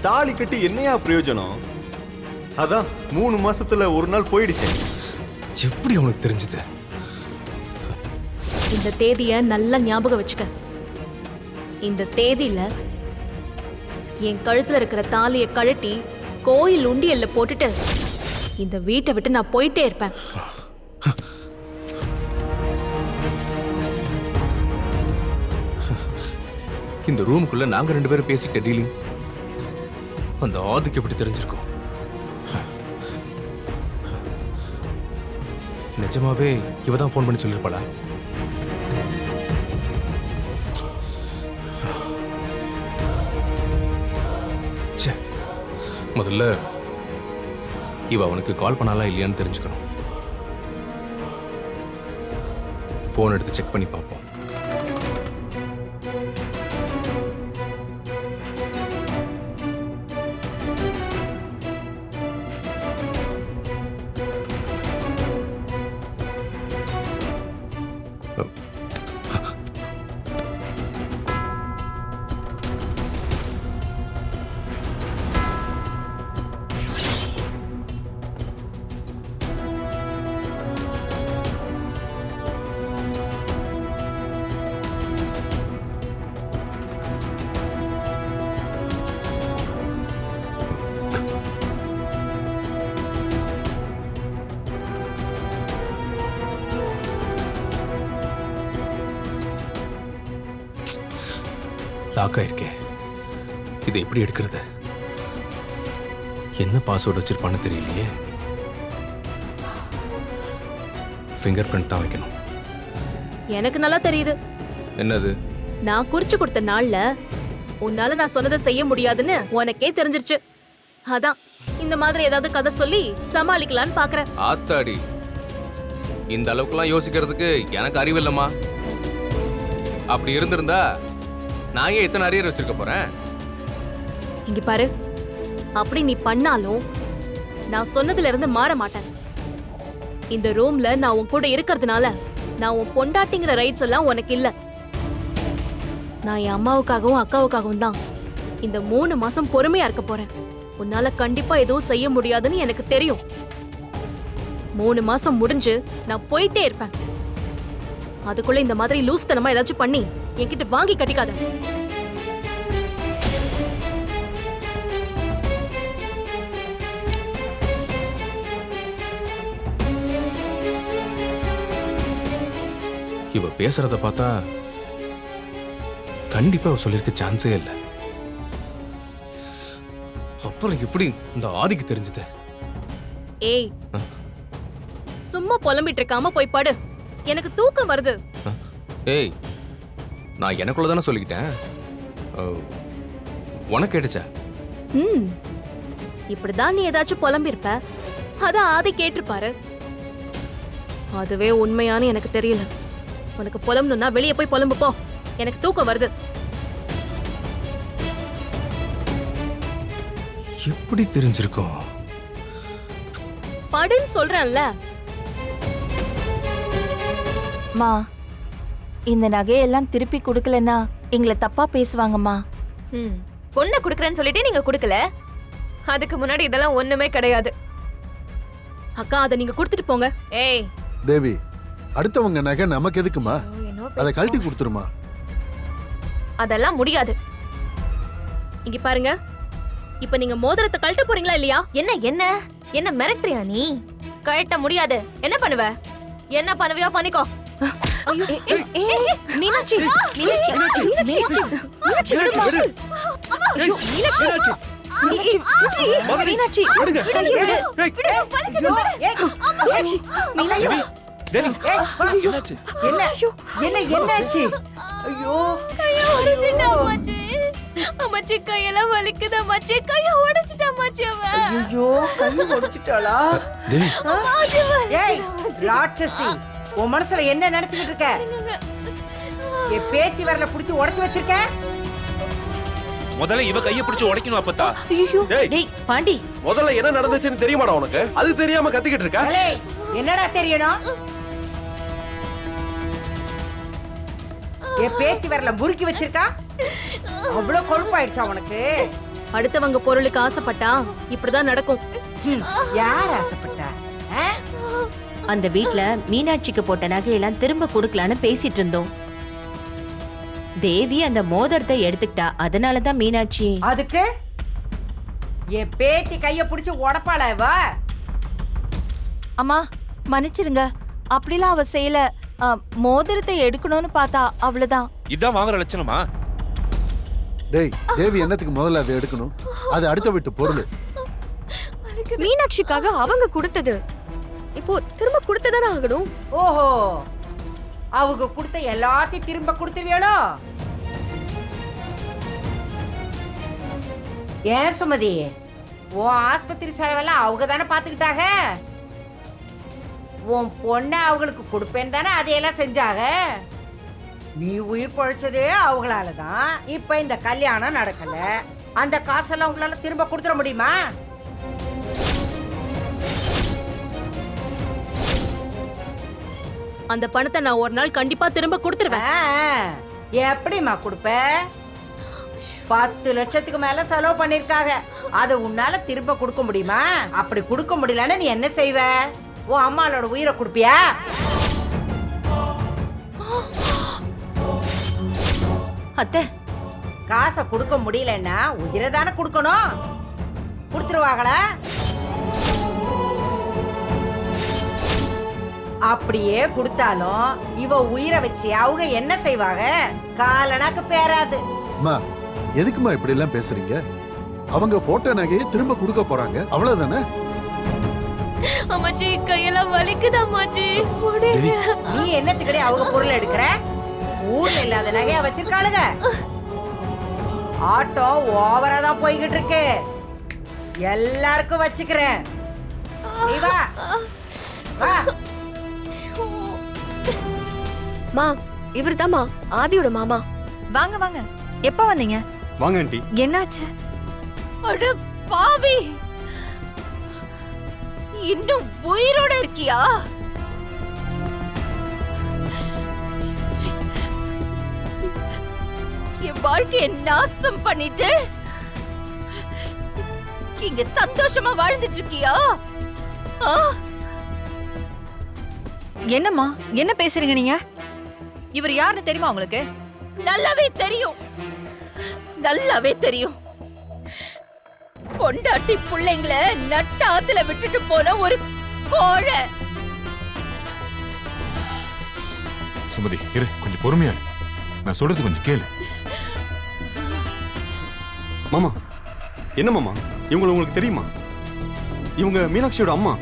தாலி கட்டி என்னையா பிரயோஜனம்? அதான் 3 மாசத்துல ஒரு நாள் போயிடுச்சு. எப்படி உனக்கு தெரிஞ்சது? இந்த தேதிய நல்லா ஞாபகம் வச்சுக்க. இந்த தேதியில என் கழுத்துல இருக்கிற தாலியை கழட்டி கோயில் உண்டியல்ல போட்டுட்டு இந்த வீட்டை விட்டு நான் போயிட்டே இருப்பேன். இந்த ரூமுக்குள்ள நாங்க 2 பேரும் பேசிக்கிட்ட டீலிங் அந்த ஆதிக்கு எப்படி தெரிஞ்சிருக்கும்? நிஜமாவே இவ தான் ஃபோன் பண்ணி சொல்லிருப்பாளா? முதல்ல இவ அவனுக்கு கால் பண்ணாலா இல்லையான்னு தெரிஞ்சுக்கணும். போன் எடுத்து செக் பண்ணி பார்ப்போம். லாக் ஆயிருக்கே. இதை எப்படி எடுக்கிறது? என்ன பாஸ்வேர்டு வச்சிருப்பான்னு தெரியலையே. ஃபிங்கர் பிரிண்ட் தான் வைக்கணும். எனக்கு நல்லா தெரியுது. என்னது? நான் குறிச்சு கொடுத்த நாள்ல உன்னால நான் சொன்னதை செய்ய முடியாதுன்னு உனக்கே தெரிஞ்சிருச்சு. அதான் இந்த மாதிரி ஏதாவது கதை சொல்லி சமாளிக்கலான்னு பாக்குறேன். ஆத்தாடி, இந்த அளவுக்குலாம் யோசிக்கிறதுக்கு எனக்கு அறிவு இல்லம்மா. அப்படி இருந்திருந்தா நான் ஏன் இத்தனை அரியர் வச்சிருக்க போறேன்? இங்க பாரு, அப்படி நீ பண்ணாலும் நான் சொன்னதுல இருந்து மாற மாட்டேன். இந்த ரூம்ல நான் உன் கூட இருக்கிறதுனால நான் உன் பொண்டாட்டிங்கிற ரைட்ஸ் எல்லாம் உனக்கு இல்ல. நான் என் அம்மாவுக்காகவும் அக்காவுக்காகவும் தான் இந்த 3 மாசம் பொறுமையா இருக்க போறேன். உன்னால கண்டிப்பா எதுவும் செய்ய முடியாதுன்னு எனக்கு தெரியும். 3 மாசம் முடிஞ்சு நான் போயிட்டே இருப்பேன். அதுக்குள்ள இந்த மாதிரி லூஸ்தனமா ஏதாச்சும் பண்ணி என்கிட்ட வாங்கி கட்டிக்காத. இவ பேசுறத பார்த்தா கண்டிப்பா அவ சொல்லிருக்க சான்ஸே இல்ல. அப்புறம் எப்படி இந்த ஆதிக்கு தெரிஞ்சது? ஏய், சும்மா புலம்பிட்டு இருக்காம போய் படு. எனக்கு தூக்கம் வருது. ஏய், நான் எனக்குள்ள தானே சொல்லிக்கிட்டேன். உனக்கு கேட்டுச்சா? இப்படிதான் நீ ஏதாச்சும் புலம்பிருப்ப. அதான் ஆதி கேட்டிருப்பாரு. அதுவே உண்மையானு எனக்கு தெரியல. உனக்கு புலம்பணும்னா வெளியே போய் புலம்பு போ. எனக்கு தூக்கம் வருது. எப்படி தெரிஞ்சிருக்கும்? படுன்னு சொல்றேன்ல. மா, இந்த நகையெல்லாம் திருப்பி கொடுக்கலன்னா எங்களை தப்பா பேசுவாங்கம்மா. பொண்ணை கொடுக்கறேன்னு சொல்லிட்டு நீங்க கொடுக்கல. அதுக்கு முன்னாடி இதெல்லாம் ஒண்ணுமே கிடையாது. அக்கா, அதை நீங்க கொடுத்துட்டு போங்க. ஏய் தேவி, அடுத்தவங்க நகை நமக்கு எதுக்குமா? அதை கழட்டி கொடுத்துருமா. அதெல்லாம் முடியாது. இங்க பாருங்க, இப்ப நீங்க மோதிரத்தை கழட்ட போறீங்களா இல்லையா? என்ன என்ன என்ன மிரட்டுறியா நீ? கழட்ட முடியாது. என்ன பண்ணுவ? என்ன பண்ணுவியோ பண்ணிக்கோ. மீனாட்சி, மீனாட்சி, மீனாட்சி, மீனாட்சி, அம்மாச்சி கையெல்லாம் வலிக்குது. அம்மாச்சி கைய உடைச்சிட்டா. அம்மாச்சி அவ ஐயோ, கை உடைச்சிட்டாளா? ஏய் ராட்சசி, உன் மனசுல என்ன நினைச்சுக்கிட்டு இருக்க? என் பேத்தி வரல புடிச்சு உடைச்சு வச்சிருக்க. முதல்ல இவ கைய பிடிச்சு உடைக்கணும் அப்பத்தா. டேய் பாண்டி, முதல்ல என்ன நடந்துச்சுன்னு தெரியுமாடா உனக்கு? அது தெரியாம கத்திக்கிட்டு இருக்க. ஏய், என்னடா தெரியணும்? என் பேத்தி வரல முறுக்கி வச்சிருக்கா. அவ்வளவு கொழுப்பாயிடுச்சா உனக்கு? அடுத்தவங்க பொருளுக்கு ஆசைப்பட்டா இப்படிதான் நடக்கும். யார் ஆசைப்பட்டா? ஆ? அந்த வீட்ல மீனாட்சிக்கு போட்ட நகையெல்லாம் திரும்ப கொடுக்கலான்னு பேசிட்டு இருந்தோம். தேவி அந்த மோதிரத்தை எடுத்துக்கிட்டா, அதனாலதான் மீனாட்சி. அதுக்கு என் பேத்தி கைய பிடிச்சு உடப்பாள இவ. அம்மா மன்னிச்சிருங்க, அப்படிலாம் அவ செய்யல. மோதிரத்தை எடுக்கணும்னு பார்த்தா அவ்வளவுதான். இதான் வாங்குற லட்சணமா? டேய் தேவி என்னத்துக்கு முதல்ல அதை எடுக்கணும்? அது அடுத்த வீட்டு பொருள். மீனாட்சிக்காக அவங்க கொடுத்தது, இப்போ திரும்ப கொடுத்ததானே ஆகணும். ஓஹோ, அவங்க கொடுத்த எல்லாத்தையும் திரும்ப கொடுத்துருவியளோ? ஏன் சுமதி, உன் ஆஸ்பத்திரி செலவெல்லாம் அவங்க தானே பாத்துக்கிட்டாங்க. உன் பொண்ணை அவங்களுக்கு கொடுப்பேன்னு தானே அதையெல்லாம் செஞ்சாங்க. நீ உயிர் பழைச்சதே அவங்களால தான். இப்ப இந்த கல்யாணம் நடக்கல, அந்த காசெல்லாம் உங்களால திரும்ப கொடுத்துட முடியுமா? அந்த பணத்தை நான் ஒரு நாள் கண்டிப்பா திரும்ப கொடுத்துருவேன். எப்படிமா கொடுப்ப? 10 லட்சத்துக்கு மேல செலவு பண்ணிருக்காங்க, அதை உன்னால திரும்ப கொடுக்க முடியுமா? அப்படி கொடுக்க முடியலன்னு நீ என்ன செய்வ? உன் அம்மாளோட உயிரை கொடுப்பியா? அத்தை, காசை கொடுக்க முடியலன்னா உயிரை தானே கொடுக்கணும். கொடுத்துருவாங்களா? அப்படியே கொடுத்தாலும் இவ உயிரை வச்சு அவங்க என்ன செய்வாங்க? காலனாக்கு பேராது. அம்மா எதுக்குமா இப்படி எல்லாம் பேசுறீங்க? அவங்க போட்ட நகையை திரும்ப கொடுக்க போறாங்க, அவ்வளவுதானே? அம்மாச்சி கையெல்லாம் வலிக்குது அம்மாச்சி, முடியல. நீ என்னத்துக்கடி அவங்க பொருள் எடுக்கிற? ஊர்ல இல்லாத நகையா வச்சிருக்காளுங்க. ஆட்டோ ஓவரா தான் போய்கிட்டு இருக்கு, எல்லாருக்கும் வச்சுக்கிறேன். நீ வா வா. மா, இவர்தாம்மா ஆதியோட மாமா. வாங்க வாங்க, எப்ப வந்தீங்க? வாங்க ஆண்டி. என்னாச்சு? அட பாவி, இன்னும் உயிரோட இருக்கியா? என் வாழ்க்கையை நாசம் பண்ணிட்டு இங்க சந்தோஷமா வாழ்ந்துட்டு இருக்கியா? என்னம்மா, என்ன பேசுறீங்க நீங்க? இவர் யாருன்னு தெரியுமா உங்களுக்கு? நல்லாவே தெரியும், நல்லாவே தெரியும். பொண்டாட்டி பிள்ளைங்களை நட்டாத்துல விட்டுட்டு போன ஒரு கோழை. சுமதி இரு, கொஞ்சம் பொறுமையா இரு. நான் சொல்றது கொஞ்சம் கேளு. மாமா என்ன மாமா, இவங்களை உங்களுக்கு தெரியுமா? இவங்க மீனாட்சியோட அம்மா.